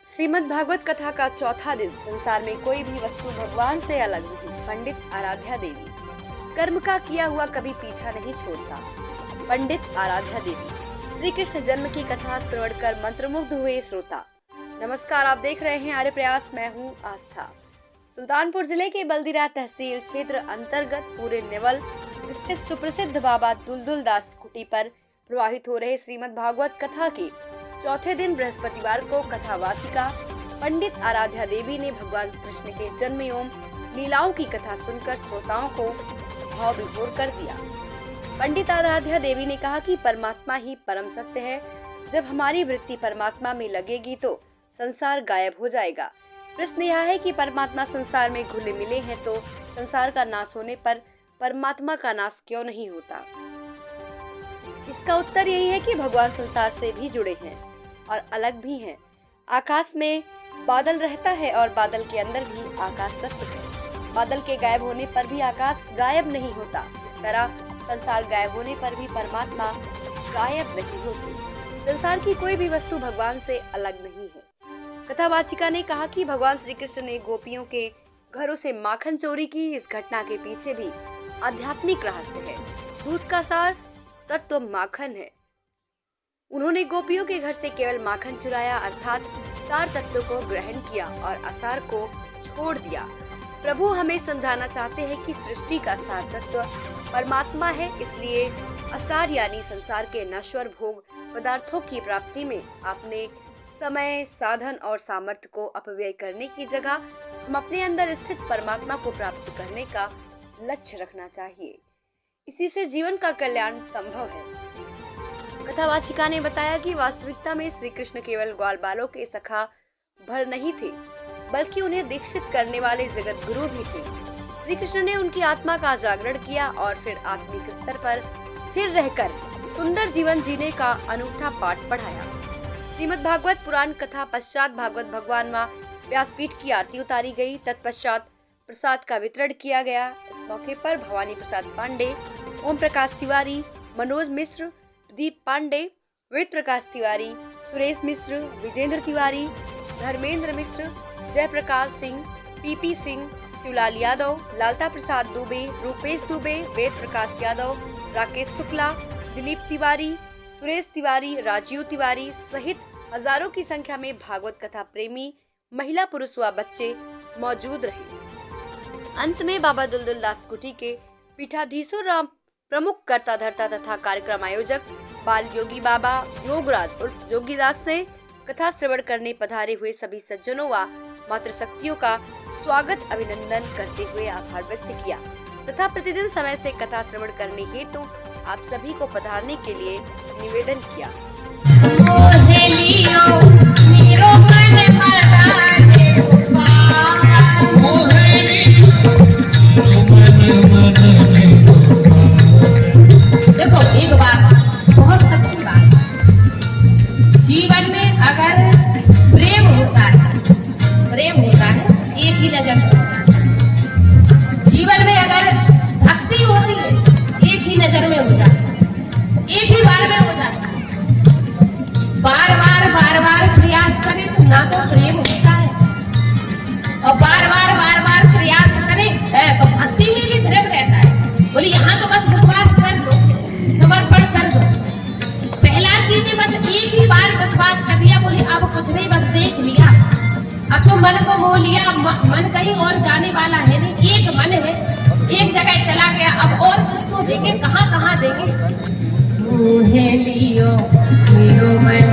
श्रीमद् भागवत कथा का चौथा दिन। संसार में कोई भी वस्तु भगवान से अलग नहीं। पंडित आराध्या देवी। कर्म का किया हुआ कभी पीछा नहीं छोड़ता। पंडित आराध्या देवी। श्री कृष्ण जन्म की कथा श्रवण कर मंत्रमुग्ध हुए श्रोता। नमस्कार, आप देख रहे हैं आर्य प्रयास। मैं हूँ आस्था। सुल्तानपुर जिले के बल्दीरा तहसील क्षेत्र अंतर्गत पूरे नेवल स्थित सुप्रसिद्ध बाबा दुलदुल दास कुटी पर प्रवाहित हो रहे श्रीमद् भागवत कथा के चौथे दिन बृहस्पतिवार को कथावाचिका पंडित आराध्या देवी ने भगवान कृष्ण के जन्म एवं लीलाओं की कथा सुनकर श्रोताओं को भाव विभोर कर दिया। पंडित आराध्या देवी ने कहा कि परमात्मा ही परम सत्य है। जब हमारी वृत्ति परमात्मा में लगेगी तो संसार गायब हो जाएगा। प्रश्न यह है कि परमात्मा संसार में घुले मिले हैं तो संसार का नाश होने पर परमात्मा का नाश क्यों नहीं होता? इसका उत्तर यही है कि भगवान संसार से भी जुड़े हैं और अलग भी हैं। आकाश में बादल रहता है और बादल के अंदर भी आकाश तत्व है। बादल के गायब होने पर भी आकाश गायब नहीं होता। इस तरह संसार गायब होने पर भी परमात्मा गायब नहीं होते। संसार की कोई भी वस्तु भगवान से अलग नहीं है। कथावाचिका ने कहा कि भगवान श्री कृष्ण ने गोपियों के घरों से माखन चोरी की। इस घटना के पीछे भी आध्यात्मिक रहस्य है। दूध का सार तत्व माखन है। उन्होंने गोपियों के घर से केवल माखन चुराया, अर्थात सार तत्व को ग्रहण किया और असार को छोड़ दिया। प्रभु हमें समझाना चाहते हैं कि सृष्टि का सार तत्व परमात्मा है, इसलिए असार यानी संसार के नश्वर भोग पदार्थों की प्राप्ति में अपने समय, साधन और सामर्थ्य को अपव्यय करने की जगह हम अपने अंदर स्थित परमात्मा को प्राप्त करने का लक्ष्य रखना चाहिए। इसी से जीवन का कल्याण संभव है। कथावाचिका ने बताया कि वास्तविकता में श्री कृष्ण केवल ग्वाल बालों के सखा भर नहीं थे, बल्कि उन्हें दीक्षित करने वाले जगत गुरु भी थे। श्री कृष्ण ने उनकी आत्मा का जागरण किया और फिर आत्मिक स्तर पर स्थिर रहकर सुंदर जीवन जीने का अनूठा पाठ पढ़ाया। श्रीमद् भागवत पुराण कथा पश्चात भागवत भगवान व व्यासपीठ की आरती उतारी गई। तत्पश्चात प्रसाद का वितरण किया गया। इस मौके पर भवानी प्रसाद पांडे, ओम प्रकाश तिवारी, मनोज मिश्र, प्रदीप पांडे, वेद प्रकाश तिवारी, सुरेश मिश्र, विजेंद्र तिवारी, धर्मेंद्र मिश्र, जयप्रकाश सिंह, पीपी सिंह, शिवलाल यादव, लालता प्रसाद दुबे, रूपेश दुबे, वेद प्रकाश यादव, राकेश शुक्ला, दिलीप तिवारी, सुरेश तिवारी, राजीव तिवारी सहित हजारों की संख्या में भागवत कथा प्रेमी महिला, पुरुष व बच्चे मौजूद रहे। अंत में बाबा दुलदुल दास कुटी के पीठाधीश्वर राम प्रमुख कर्ता धर्ता तथा कार्यक्रम आयोजक बाल योगी बाबा योगराज उर्फ जोगीदास ने कथा श्रवण करने पधारे हुए सभी सज्जनों व मातृशक्तियों का स्वागत अभिनंदन करते हुए आभार व्यक्त किया तथा प्रतिदिन समय से कथा श्रवण करने हेतु आप सभी को पधारने के लिए निवेदन किया। देखो, एक बात बहुत सच्ची बात, जीवन में अगर प्रेम होता है एक ही नजर में होता है। जीवन में अगर भक्ति होती है एक ही नजर में हो जाती है, एक ही बार में हो जाती है। बार बार प्रयास करें तो ना तो प्रेम होता है, और बार बार प्रयास करें तो भक्ति में भी प्रेम रहता है। बोले यहाँ तो बस विश्वास कर दो, समर्पण कर दो। प्रहलाद जी ने बस एक ही बार विश्वास कर दिया। बोले अब कुछ नहीं, बस देख लिया, अब तो मन को मोह लिया। मन कहीं और जाने वाला है नहीं, एक मन है, एक जगह चला गया। अब और किसको देंगे, कहाँ देंगे? मोह लियो मेरो मन